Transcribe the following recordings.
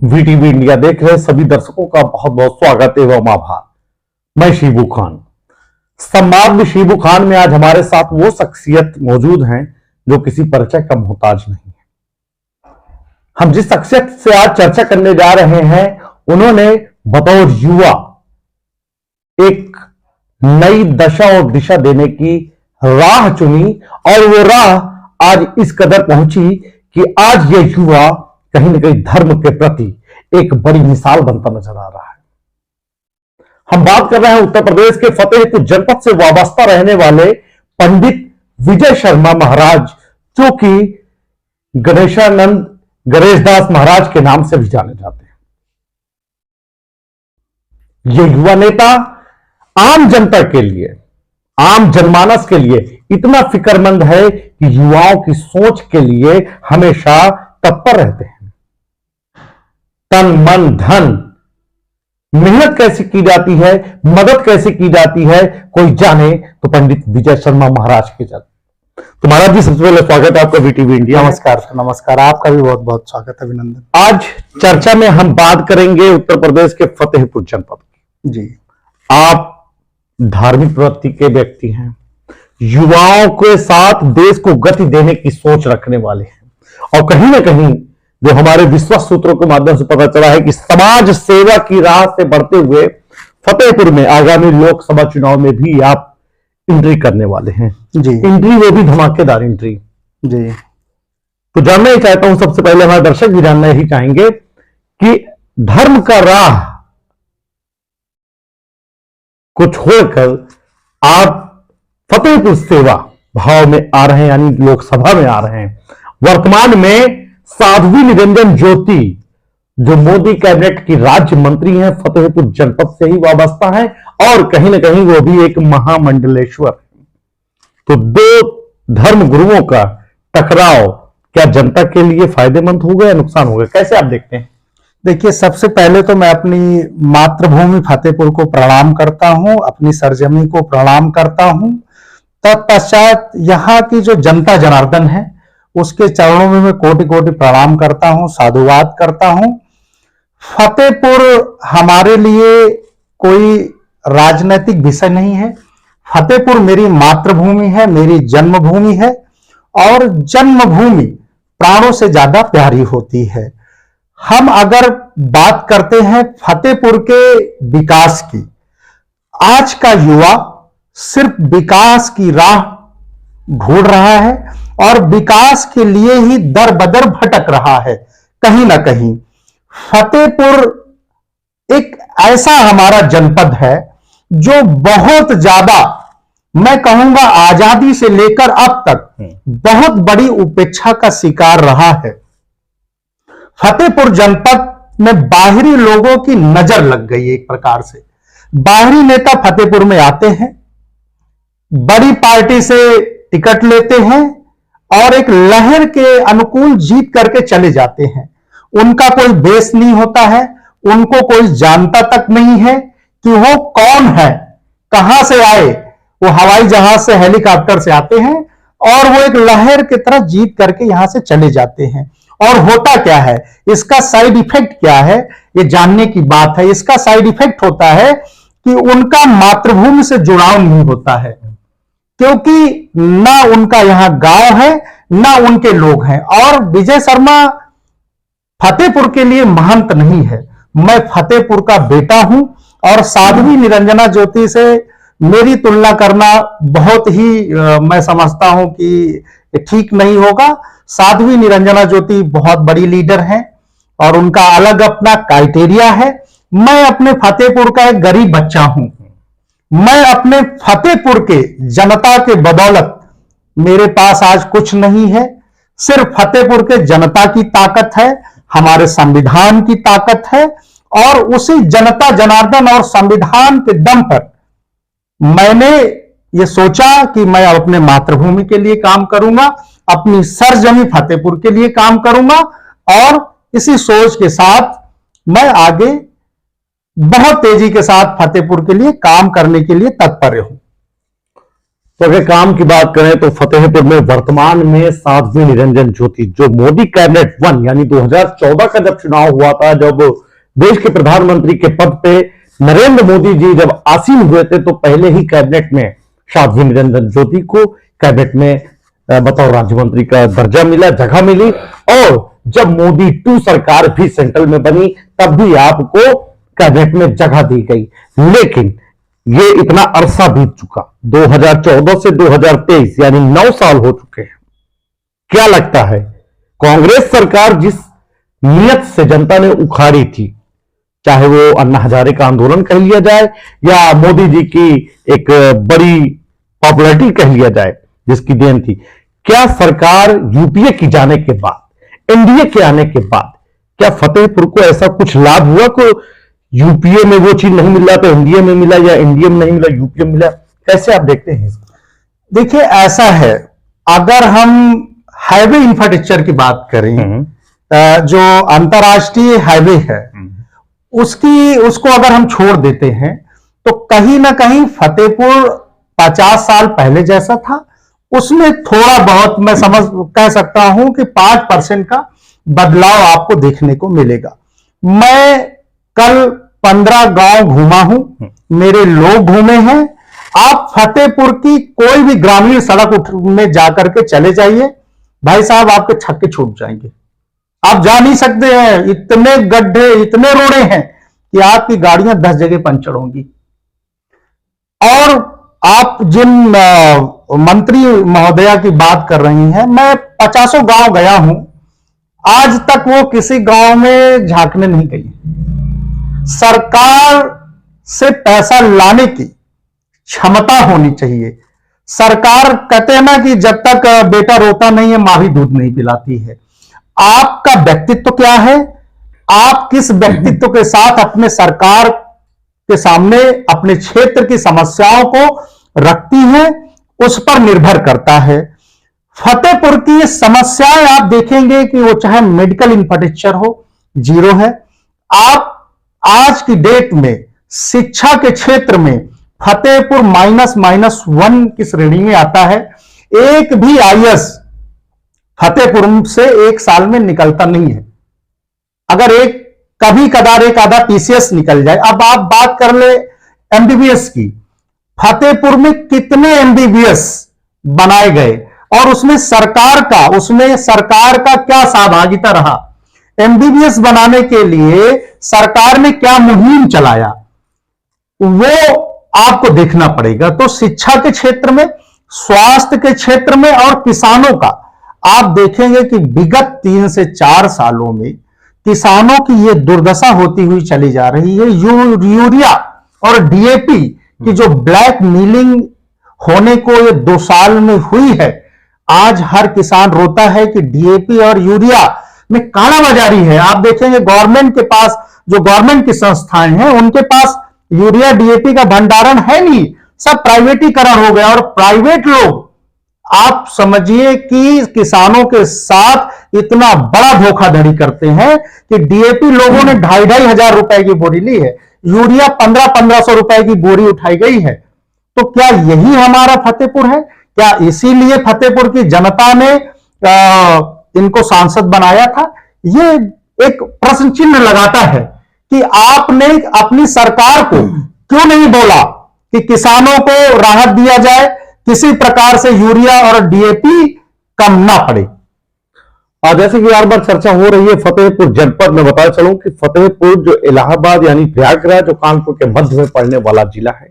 VTV India देख रहे सभी दर्शकों का बहुत बहुत स्वागत एवं आभार। मैं शिबू खान, संवाद शिबू खान में आज हमारे साथ वो शख्सियत मौजूद हैं जो किसी परिचय का मोहताज नहीं है। हम जिस शख्सियत से आज चर्चा करने जा रहे हैं, उन्होंने बतौर युवा एक नई दशा और दिशा देने की राह चुनी और वो राह आज इस कदर पहुंची कि आज ये युवा कहीं ना कहीं धर्म के प्रति एक बड़ी मिसाल बनता नजर आ रहा है। हम बात कर रहे हैं उत्तर प्रदेश के फतेहपुर जनपद से वाबस्ता रहने वाले पंडित विजय शर्मा महाराज, जो कि गणेशानंद गणेशदास महाराज के नाम से भी जाने जाते हैं। ये युवा नेता आम जनता के लिए, आम जनमानस के लिए इतना फिक्रमंद है कि युवाओं की सोच के लिए हमेशा तत्पर रहते हैं। तन मन धन मेहनत कैसे की जाती है, मदद कैसे की जाती है, कोई जाने तो पंडित विजय शर्मा महाराज के जाने। तो महाराज जी, सबसे पहले स्वागत है आपका वीटीवी इंडिया। नमस्कार। नमस्कार, आपका भी बहुत बहुत स्वागत है, अभिनंदन। आज चर्चा में हम बात करेंगे उत्तर प्रदेश के फतेहपुर जनपद की। जी, आप धार्मिक प्रवृत्ति के व्यक्ति हैं, युवाओं के साथ देश को गति देने की सोच रखने वाले हैं और कहीं ना कहीं जो हमारे विश्वास सूत्रों के माध्यम से पता चला है कि समाज सेवा की राह से बढ़ते हुए फतेहपुर में आगामी लोकसभा चुनाव में भी आप एंट्री करने वाले हैं। जी, एंट्री वो भी धमाकेदार एंट्री। जी, तो जानना ही चाहता हूं, सबसे पहले हमारे दर्शक भी जानना ही चाहेंगे कि धर्म का राह को छोड़कर आप फतेहपुर सेवा भाव में आ रहे हैं, यानी लोकसभा में आ रहे हैं। वर्तमान में साध्वी निरंजन ज्योति जो मोदी कैबिनेट की राज्य मंत्री हैं, फतेहपुर जनपद से ही वाबस्ता है और कहीं ना कहीं वो भी एक महामंडलेश्वर है। तो दो धर्म गुरुओं का टकराव क्या जनता के लिए फायदेमंद होगा या नुकसान होगा, कैसे आप देखते हैं? देखिए, सबसे पहले तो मैं अपनी मातृभूमि फतेहपुर को प्रणाम करता हूं, अपनी सरजमी को प्रणाम करता हूं। तत्पश्चात यहाँ की जो जनता जनार्दन है उसके चरणों में मैं कोटि कोटि प्रणाम करता हूं, साधुवाद करता हूं। फतेहपुर हमारे लिए कोई राजनीतिक विषय नहीं है। फतेहपुर मेरी मातृभूमि है, मेरी जन्मभूमि है और जन्मभूमि प्राणों से ज्यादा प्यारी होती है। हम अगर बात करते हैं फतेहपुर के विकास की, आज का युवा सिर्फ विकास की राह ढूंढ रहा है और विकास के लिए ही दर बदर भटक रहा है। कहीं ना कहीं फतेहपुर एक ऐसा हमारा जनपद है जो बहुत ज्यादा, मैं कहूंगा आजादी से लेकर अब तक बहुत बड़ी उपेक्षा का शिकार रहा है। फतेहपुर जनपद में बाहरी लोगों की नजर लग गई। एक प्रकार से बाहरी नेता फतेहपुर में आते हैं, बड़ी पार्टी से टिकट लेते हैं और एक लहर के अनुकूल जीत करके चले जाते हैं। उनका कोई बेस नहीं होता है, उनको कोई जानता तक नहीं है कि वो कौन है, कहां से आए। वो हवाई जहाज से, हेलीकॉप्टर से आते हैं और वो एक लहर की तरह जीत करके यहां से चले जाते हैं। और होता क्या है, इसका साइड इफेक्ट क्या है, ये जानने की बात है। इसका साइड इफेक्ट होता है कि उनका मातृभूमि से जुड़ाव नहीं होता है, क्योंकि ना उनका यहां गांव है ना उनके लोग हैं। और विजय शर्मा फतेहपुर के लिए महंत नहीं है, मैं फतेहपुर का बेटा हूं और साध्वी निरंजना ज्योति से मेरी तुलना करना बहुत ही मैं समझता हूं कि ठीक नहीं होगा। साध्वी निरंजना ज्योति बहुत बड़ी लीडर हैं और उनका अलग अपना क्राइटेरिया है। मैं अपने फतेहपुर का एक गरीब बच्चा हूं। मैं अपने फतेहपुर के जनता के बदौलत, मेरे पास आज कुछ नहीं है, सिर्फ फतेहपुर के जनता की ताकत है, हमारे संविधान की ताकत है और उसी जनता जनार्दन और संविधान के दम पर मैंने ये सोचा कि मैं अपने मातृभूमि के लिए काम करूंगा, अपनी सरजमी फतेहपुर के लिए काम करूंगा और इसी सोच के साथ मैं आगे बहुत तेजी के साथ फतेहपुर के लिए काम करने के लिए तत्पर हूं। तो अगर काम की बात करें तो फतेहपुर में वर्तमान में साध्वी निरंजन ज्योति, जो मोदी कैबिनेट 1 यानी 2014 का जब चुनाव हुआ था, जब देश के प्रधानमंत्री के पद पे नरेंद्र मोदी जी जब आसीन हुए थे, तो पहले ही कैबिनेट में साध्वी निरंजन ज्योति को कैबिनेट में बतौर राज्य मंत्री का दर्जा मिला, जगह मिली। और जब मोदी 2 सरकार भी सेंट्रल में बनी, तब भी आपको कैबिनेट में जगह दी गई। लेकिन ये इतना अरसा बीत चुका, 2014 से 2023 यानी 9 साल हो चुके हैं। क्या लगता है, कांग्रेस सरकार जिस नियत से जनता ने उखाड़ी थी, चाहे वो अन्ना हजारे का आंदोलन कह लिया जाए या मोदी जी की एक बड़ी पॉपुलैरिटी कह लिया जाए जिसकी देन थी, क्या सरकार यूपीए की जाने के बाद, एनडीए के आने के बाद, क्या फतेहपुर को ऐसा कुछ लाभ हुआ को यूपीए में वो चीज नहीं मिल रहा तो एनडीए में मिला, या एनडीए में नहीं मिला यूपीए में मिला? कैसे आप देखते हैं? देखिए, ऐसा है, अगर हम हाईवे इंफ्रास्ट्रक्चर की बात करें, जो अंतरराष्ट्रीय हाईवे है उसको अगर हम छोड़ देते हैं, तो कहीं ना कहीं फतेहपुर 50 साल पहले जैसा था। उसमें थोड़ा बहुत मैं कह सकता हूं कि 5% का बदलाव आपको देखने को मिलेगा। मैं कल 15 गांव घूमा हूं, मेरे लोग घूमे हैं। आप फतेहपुर की कोई भी ग्रामीण सड़क में जाकर के चले जाइए, भाई साहब आपके छक्के छूट जाएंगे। आप जा नहीं सकते हैं, इतने गड्ढे, इतने रोड़े हैं कि आपकी गाड़ियां 10 जगह पंचर होंगी। और आप जिन मंत्री महोदया की बात कर रही हैं, मैं 50 गांव गया हूं, आज तक वो किसी गांव में झांकने नहीं गई। सरकार से पैसा लाने की क्षमता होनी चाहिए। सरकार कहते हैं ना कि जब तक बेटा रोता नहीं है, मां भी दूध नहीं पिलाती है। आपका व्यक्तित्व क्या है, आप किस व्यक्तित्व के साथ अपने सरकार के सामने अपने क्षेत्र की समस्याओं को रखती हैं, उस पर निर्भर करता है। फतेहपुर की समस्याएं आप देखेंगे कि वो चाहे मेडिकल इंफ्रास्ट्रक्चर हो, जीरो है। आप आज की डेट में शिक्षा के क्षेत्र में फतेहपुर -1 की श्रेणी में आता है। एक भी आईएएस फतेहपुर से एक साल में निकलता नहीं है। अगर कभी कदार एक आधा टीसीएस निकल जाए। अब आप बात कर ले एमबीबीएस की, फतेहपुर में कितने एमबीबीएस बनाए गए और उसमें सरकार का क्या सहभागिता रहा? एमबीबीएस बनाने के लिए सरकार ने क्या मुहिम चलाया, वो आपको देखना पड़ेगा। तो शिक्षा के क्षेत्र में, स्वास्थ्य के क्षेत्र में और किसानों का आप देखेंगे कि विगत 3 से 4 सालों में किसानों की ये दुर्दशा होती हुई चली जा रही है। यूरिया और डीएपी की जो ब्लैक मीलिंग होने को ये 2 साल में हुई है, आज हर किसान रोता है कि डीएपी और यूरिया में कालाबाजारी है। आप देखेंगे गवर्नमेंट के पास, जो गवर्नमेंट की संस्थाएं हैं, उनके पास यूरिया डीएपी का भंडारण है नहीं, सब प्राइवेटीकरण हो गया। और प्राइवेट लोग, आप समझिए कि किसानों के साथ इतना बड़ा धोखाधड़ी करते हैं कि डीएपी लोगों ने 2,500 हजार रुपए की बोरी ली है, यूरिया 1500 रुपए की बोरी उठाई गई है। तो क्या यही हमारा फतेहपुर है? क्या इसीलिए फतेहपुर की जनता ने इनको सांसद बनाया था? ये एक प्रश्न चिन्ह लगाता है कि आपने अपनी सरकार को क्यों नहीं बोला कि किसानों को राहत दिया जाए, किसी प्रकार से यूरिया और डीएपी कम ना पड़े। जैसे कि बार बार चर्चा हो रही है फतेहपुर जनपद में, बताया चलूं कि फतेहपुर जो इलाहाबाद यानी प्रयागराज जो कानपुर के मध्य में पड़ने वाला जिला है,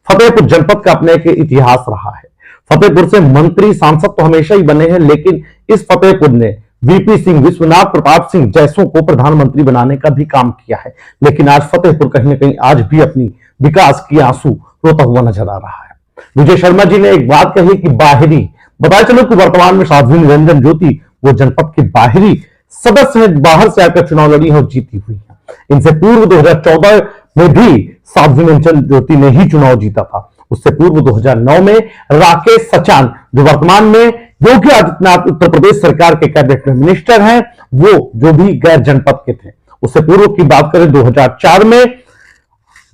फतेहपुर जनपद का अपने एक इतिहास रहा है। फतेहपुर से मंत्री सांसद तो हमेशा ही बने हैं, लेकिन इस फतेहपुर ने वीपी सिंह, विश्वनाथ प्रताप सिंह जैसों को प्रधानमंत्री बनाने का भी काम किया है। लेकिन आज फतेहपुर कहीं ना कहीं आज भी अपनी विकास की आंसू रोता हुआ नजर आ रहा है। विजय शर्मा जी ने एक बात कही कि बाहरी, बताया चलो कि वर्तमान में साध्वी निरंजन ज्योति वो जनपद के बाहरी सदस्य हैं, बाहर से आकर चुनाव लड़ी है और जीती हुई है। इनसे पूर्व 2014 में भी साध्वी निरंजन ज्योति ने ही चुनाव जीता था। उससे पूर्व 2009 में राकेश सचान, जो वर्तमान में योगी आदित्यनाथ उत्तर प्रदेश सरकार के कैबिनेट में मिनिस्टर हैं, वो जो भी गैर जनपद के थे। उससे पूर्व की बात करें 2004 में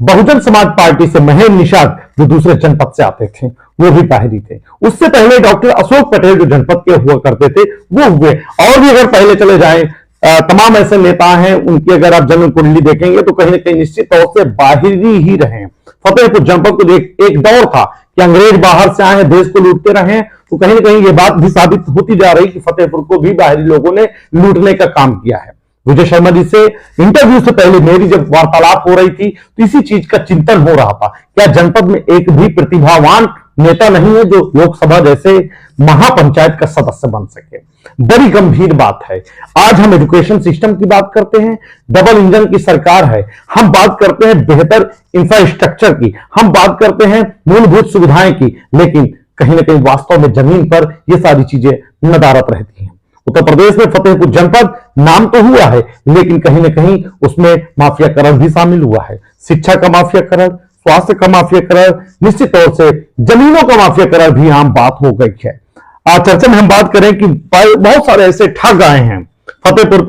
बहुजन समाज पार्टी से महेंद्र निषाद जो दूसरे जनपद से आते थे वो भी बाहरी थे। उससे पहले डॉक्टर अशोक पटेल जो जनपद के हुआ करते थे वो हुए। और भी अगर पहले चले जाएं, तमाम ऐसे नेता हैं उनकी अगर आप जन्म कुंडली देखेंगे तो कहीं ना कहीं निश्चित तौर से बाहरी ही रहे। फतेहपुर जनपद को एक दौर था कि अंग्रेज बाहर से आए हैं, देश को लूटते रहे, तो कहीं ना कहीं ये बात भी साबित होती जा रही कि फतेहपुर को भी बाहरी लोगों ने लूटने का काम किया है। विजय शर्मा जी से इंटरव्यू से पहले मेरी जब वार्तालाप हो रही थी तो इसी चीज का चिंतन हो रहा था, क्या जनपद में एक भी प्रतिभावान नेता नहीं है जो लोकसभा जैसे महापंचायत का सदस्य बन सके। बड़ी गंभीर बात है। आज हम एजुकेशन सिस्टम की बात करते हैं, डबल इंजन की सरकार है, हम बात करते हैं बेहतर इंफ्रास्ट्रक्चर की, हम बात करते हैं मूलभूत सुविधाएं की, लेकिन कहीं ना कहीं वास्तव में जमीन पर ये सारी चीजें नदारत रहती हैं। उत्तर प्रदेश में फतेहपुर जनपद नाम तो हुआ है, लेकिन कहीं ना कहीं उसमें माफियाकरण भी शामिल हुआ है। शिक्षा का माफियाकरण, स्वास्थ्य का माफियाकरण, निश्चित तौर से जमीनों का माफियाकरण भी आम बात हो गई है। आज चर्चा में हम बात करें कि बहुत सारे ऐसे ठग आए हैं। फतेहपुर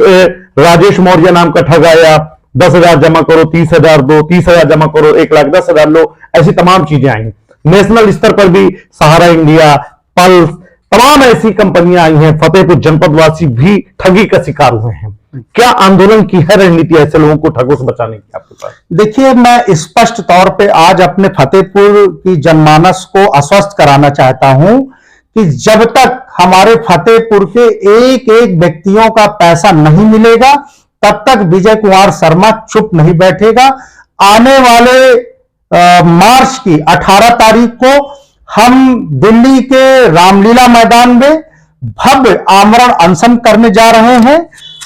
राजेश मौर्य नाम का ठग आया, 10,000 जमा करो 30,000 दो, 30,000 जमा करो 1,10,000 लो, ऐसी तमाम चीजें आई। नेशनल स्तर पर भी सहारा इंडिया, पल्स, तमाम ऐसी कंपनियां आई हैं। फतेहपुर जनपद वासी भी ठगी का शिकार हुए हैं। क्या आंदोलन की है रणनीति ऐसे लोगों को ठगों से बचाने की आपके पास? देखिए, मैं स्पष्ट तौर पे आज अपने फतेहपुर की जनमानस को आश्वस्त कराना चाहता हूं कि जब तक हमारे फतेहपुर के एक एक व्यक्तियों का पैसा नहीं मिलेगा तब तक विजय कुमार शर्मा चुप नहीं बैठेगा। आने वाले मार्च की 18 तारीख को हम दिल्ली के रामलीला मैदान में भव्य आमरण अनशन करने जा रहे हैं।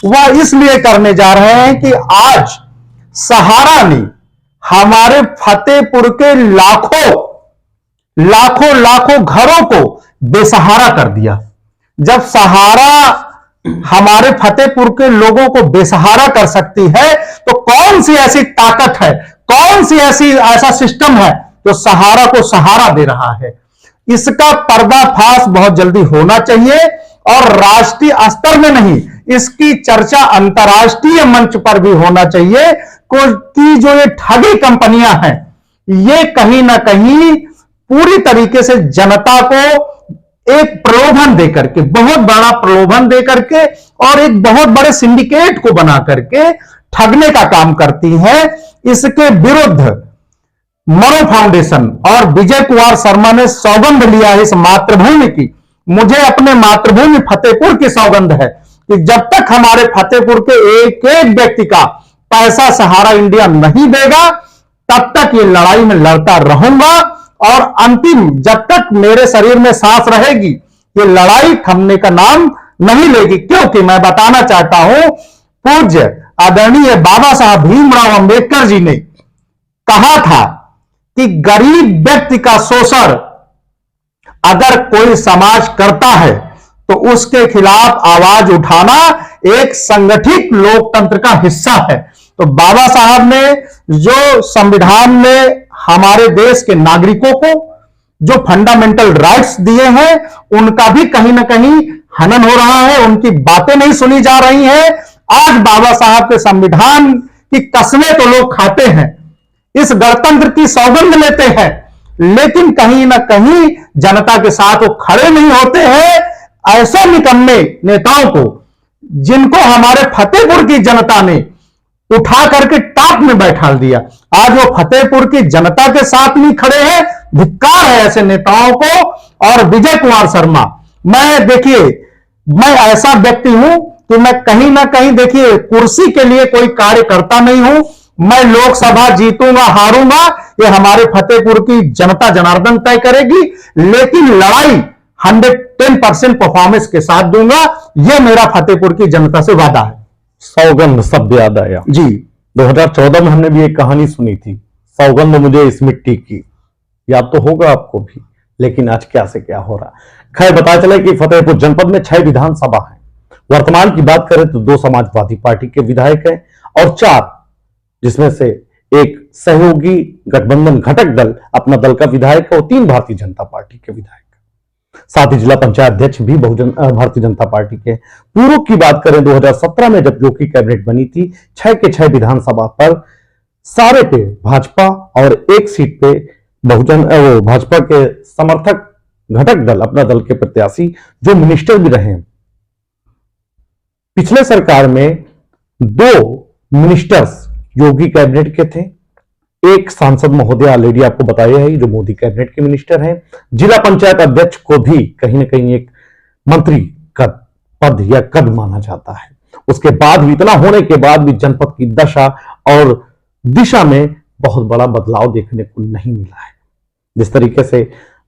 वह इसलिए करने जा रहे हैं कि आज सहारा ने हमारे फतेहपुर के लाखों घरों को बेसहारा कर दिया। जब सहारा हमारे फतेहपुर के लोगों को बेसहारा कर सकती है तो कौन सी ऐसी ताकत है, कौन सी ऐसा सिस्टम है जो सहारा को सहारा दे रहा है? इसका पर्दाफाश बहुत जल्दी होना चाहिए और राष्ट्रीय स्तर में नहीं, इसकी चर्चा अंतर्राष्ट्रीय मंच पर भी होना चाहिए कि जो ये ठगी कंपनियां हैं ये कहीं ना कहीं पूरी तरीके से जनता को एक प्रलोभन देकर के, बहुत बड़ा प्रलोभन देकर के और एक बहुत बड़े सिंडिकेट को बना करके ठगने का काम करती हैं। इसके विरुद्ध मनो फाउंडेशन और विजय कुमार शर्मा ने सौगंध लिया है इस मातृभूमि की। मुझे अपने मातृभूमि फतेहपुर की सौगंध है कि जब तक हमारे फतेहपुर के एक एक व्यक्ति का पैसा सहारा इंडिया नहीं देगा तब तक ये लड़ाई में लड़ता रहूंगा और अंतिम जब तक मेरे शरीर में सांस रहेगी ये लड़ाई थमने का नाम नहीं लेगी। क्योंकि मैं बताना चाहता हूं, पूज्य आदरणीय बाबा साहब भीमराव अंबेडकर जी ने कहा था कि गरीब व्यक्ति का शोषण अगर कोई समाज करता है तो उसके खिलाफ आवाज उठाना एक संगठित लोकतंत्र का हिस्सा है। तो बाबा साहब ने जो संविधान में हमारे देश के नागरिकों को जो फंडामेंटल राइट्स दिए हैं उनका भी कहीं ना कहीं हनन हो रहा है, उनकी बातें नहीं सुनी जा रही हैं। आज बाबा साहब के संविधान की कस्में तो लोग खाते हैं, इस गणतंत्र की सौगंध लेते हैं, लेकिन कहीं ना कहीं जनता के साथ वो खड़े नहीं होते हैं। ऐसे निकम्मे नेताओं को जिनको हमारे फतेहपुर की जनता ने उठा करके टाप में बैठा दिया, आज वो फतेहपुर की जनता के साथ नहीं खड़े हैं। धिक्कार है ऐसे नेताओं को। और विजय कुमार शर्मा, मैं ऐसा व्यक्ति हूं कि मैं कहीं ना कहीं देखिए कुर्सी के लिए कोई कार्य करता नहीं हूं। मैं लोकसभा जीतूंगा हारूंगा ये हमारे फतेहपुर की जनता जनार्दन तय करेगी, लेकिन लड़ाई 110% परफॉर्मेंस के साथ दूंगा, यह मेरा फतेहपुर की जनता से वादा है। सौगंध शब्द याद आया जी। 2014 में हमने भी एक कहानी सुनी थी, सौगंध मुझे इस मिट्टी की, याद तो होगा आपको भी। लेकिन आज क्या से क्या हो रहा। खैर, पता चला कि फतेहपुर जनपद में 6 विधानसभा हैं। वर्तमान की बात करें तो 2 समाजवादी पार्टी के विधायक हैं और 4 जिसमें से एक सहयोगी गठबंधन घटक दल अपना दल का विधायक है और 3 भारतीय जनता पार्टी के विधायक। साथ ही जिला पंचायत अध्यक्ष भी भारतीय जनता पार्टी के। पूर्व की बात करें 2017 में जब जो की कैबिनेट बनी थी, 6 के 6 विधानसभा पर सारे पे भाजपा और एक सीट पे बहुजन वो भाजपा के समर्थक घटक दल, अपना दल के प्रत्याशी जो मिनिस्टर भी रहे। पिछले सरकार में 2 मिनिस्टर्स योगी कैबिनेट के थे, एक सांसद महोदय ऑलरेडी आपको बताया है जो मोदी कैबिनेट के मिनिस्टर हैं। जिला पंचायत अध्यक्ष को भी कहीं ना कहीं एक मंत्री का पद या कद माना जाता है। उसके बाद भी, इतना होने के बाद भी जनपद की दशा और दिशा में बहुत बड़ा बदलाव देखने को नहीं मिला है। जिस तरीके से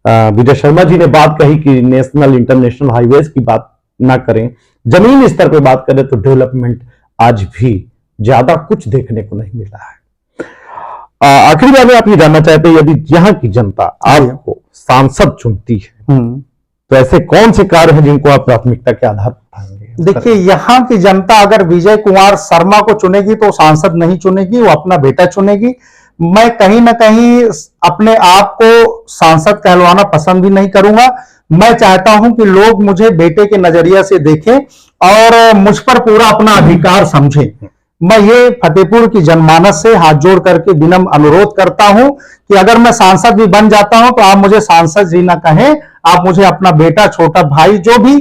विजय शर्मा जी ने बात कही कि नेशनल इंटरनेशनल हाईवेज की बात ना करें, जमीन स्तर पे बात करें तो डेवलपमेंट आज भी ज्यादा कुछ देखने को नहीं मिला है। आखिरी बात में आप ये जानना चाहते हैं, यदि यहाँ की जनता आपको सांसद चुनती है तो ऐसे कौन से कार्य हैं जिनको आप प्राथमिकता के आधार पर उठाएंगे? देखिए, यहाँ की जनता अगर विजय कुमार शर्मा को चुनेगी तो सांसद नहीं चुनेगी, वो अपना बेटा चुनेगी। मैं कहीं ना कहीं अपने आप को सांसद कहलवाना पसंद भी नहीं करूंगा। मैं चाहता हूं कि लोग मुझे बेटे के नजरिया से देखें और मुझ पर पूरा अपना अधिकार समझें। मैं ये फतेहपुर की जनमानस से हाथ जोड़ करके विनम्र अनुरोध करता हूं कि अगर मैं सांसद भी बन जाता हूं तो आप मुझे सांसद जी ना कहें, आप मुझे अपना बेटा, छोटा भाई, जो भी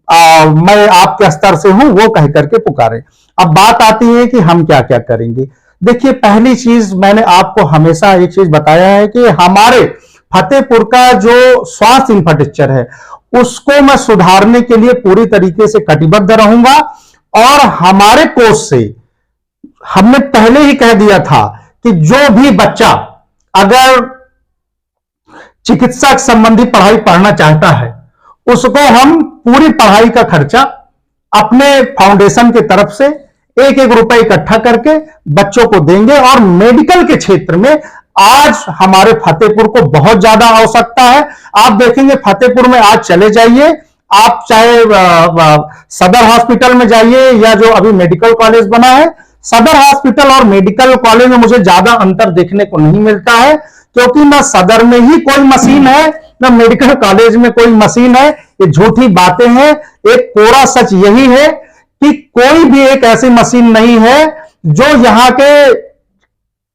मैं आपके स्तर से हूं वो कह करके पुकारें। अब बात आती है कि हम क्या क्या करेंगे। देखिए, पहली चीज मैंने आपको हमेशा एक चीज बताया है कि हमारे फतेहपुर का जो स्वास्थ्य इंफ्रास्ट्रक्चर है उसको मैं सुधारने के लिए पूरी तरीके से कटिबद्ध रहूंगा। और हमारे कोष से हमने पहले ही कह दिया था कि जो भी बच्चा अगर चिकित्सा संबंधी पढ़ाई पढ़ना चाहता है उसको हम पूरी पढ़ाई का खर्चा अपने फाउंडेशन की तरफ से 1-1 रुपए इकट्ठा करके बच्चों को देंगे। और मेडिकल के क्षेत्र में आज हमारे फतेहपुर को बहुत ज्यादा आवश्यकता है। आप देखेंगे फतेहपुर में आज चले जाइए, आप चाहे सदर हॉस्पिटल में जाइए या जो अभी मेडिकल कॉलेज बना है, सदर हॉस्पिटल और मेडिकल कॉलेज में मुझे ज्यादा अंतर देखने को नहीं मिलता है, क्योंकि ना सदर में ही कोई मशीन है ना मेडिकल कॉलेज में कोई मशीन है। ये झूठी बातें हैं। एक कोरा सच यही है कि कोई भी एक ऐसी मशीन नहीं है जो यहाँ के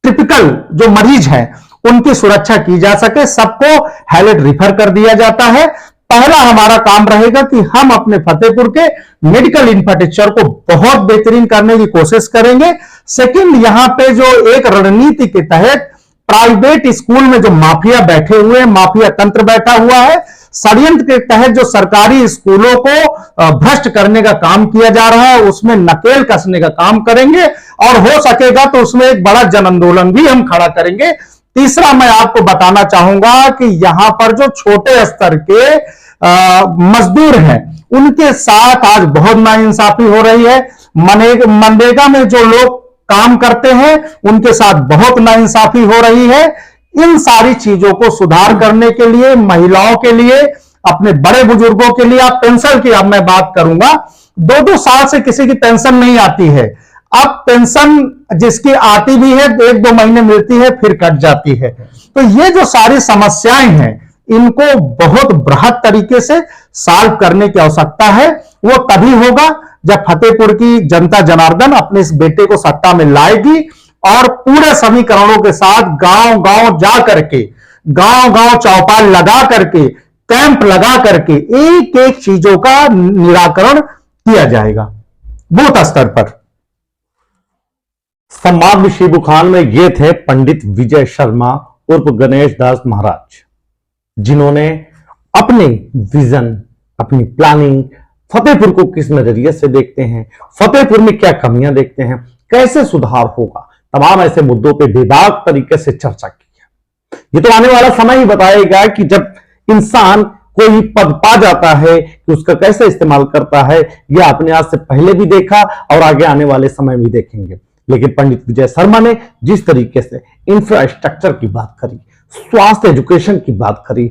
टिपिकल जो मरीज हैं उनकी सुरक्षा की जा सके। सबको हैलेट रिफर कर दिया जाता है। पहला हमारा काम रहेगा कि हम अपने फतेहपुर के मेडिकल इंफ्रास्ट्रक्चर को बहुत बेहतरीन करने की कोशिश करेंगे। सेकंड, यहां पे जो एक रणनीति के तहत प्राइवेट स्कूल में जो माफिया बैठे हुए हैं, माफिया तंत्र बैठा हुआ है, षड्यंत्र के तहत जो सरकारी स्कूलों को भ्रष्ट करने का काम किया जा रहा है उसमें नकेल कसने का काम करेंगे और हो सकेगा तो उसमें एक बड़ा जन आंदोलन भी हम खड़ा करेंगे। तीसरा, मैं आपको बताना चाहूंगा कि यहां पर जो छोटे स्तर के मजदूर हैं उनके साथ आज बहुत नाइंसाफी हो रही है। मनरेगा में जो लोग काम करते हैं उनके साथ बहुत नाइंसाफी हो रही है। इन सारी चीजों को सुधार करने के लिए, महिलाओं के लिए, अपने बड़े बुजुर्गों के लिए, आप पेंशन की अब मैं बात करूंगा, 2-2 साल से किसी की पेंशन नहीं आती है। अब पेंशन जिसकी आती भी है 1-2 महीने मिलती है फिर कट जाती है। तो ये जो सारी समस्याएं हैं इनको बहुत बृहद तरीके से सॉल्व करने की आवश्यकता है। वो तभी होगा जब फतेहपुर की जनता जनार्दन अपने इस बेटे को सत्ता में लाएगी और पूरे समीकरणों के साथ गांव गांव जा करके, गांव गांव चौपाल लगा करके, कैंप लगा करके एक एक चीजों का निराकरण किया जाएगा बूथ स्तर पर। संवाद शिबुखान में ये थे पंडित विजय शर्मा उर्फ गणेश दास महाराज, जिन्होंने अपने विजन, अपनी प्लानिंग, फतेहपुर को किस नजरिए से देखते हैं, फतेहपुर में क्या कमियां देखते हैं, कैसे सुधार होगा, तमाम ऐसे मुद्दों पे बेदाग तरीके से चर्चा की है। ये तो आने वाला समय ही बताएगा कि जब इंसान कोई पद पा जाता है कि उसका कैसे इस्तेमाल करता है। यह आपने आज से पहले भी देखा और आगे आने वाले समय भी देखेंगे। लेकिन पंडित विजय शर्मा ने जिस तरीके से इंफ्रास्ट्रक्चर की बात करी, स्वास्थ्य एजुकेशन की बात करी,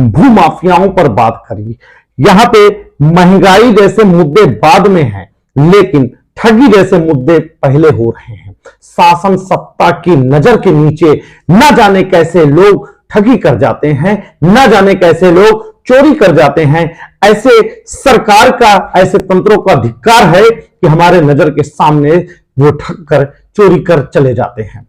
भू माफियाओं पर बात करी, यहां पे महंगाई जैसे मुद्दे बाद में हैं लेकिन ठगी जैसे मुद्दे पहले हो रहे हैं। शासन सत्ता की नजर के नीचे न जाने कैसे लोग ठगी कर जाते हैं, न जाने कैसे लोग चोरी कर जाते हैं। ऐसे सरकार का, ऐसे तंत्रों का धिक्कार है कि हमारे नजर के सामने वो ठग कर, चोरी कर चले जाते हैं।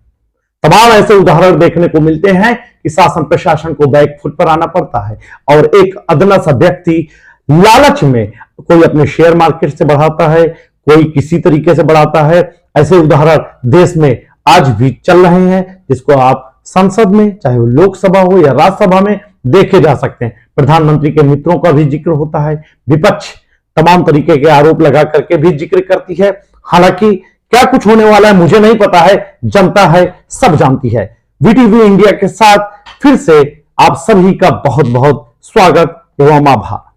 तमाम ऐसे उदाहरण देखने को मिलते हैं कि शासन प्रशासन को बैक फुट पर आना पड़ता है और एक अदना सा व्यक्ति लालच में कोई अपने शेयर मार्केट से बढ़ाता है, कोई किसी तरीके से बढ़ाता है। ऐसे उदाहरण देश में आज भी चल रहे हैं, जिसको आप संसद में, चाहे वो लोकसभा हो या राज्यसभा में, देखे जा सकते हैं। प्रधानमंत्री के मित्रों का भी जिक्र होता है, विपक्ष तमाम तरीके के आरोप लगा करके भी जिक्र करती है। हालांकि क्या कुछ होने वाला है मुझे नहीं पता है, जनता है, सब जानती है। वीटीवी इंडिया के साथ फिर से आप सभी का बहुत बहुत स्वागत एवं आभार।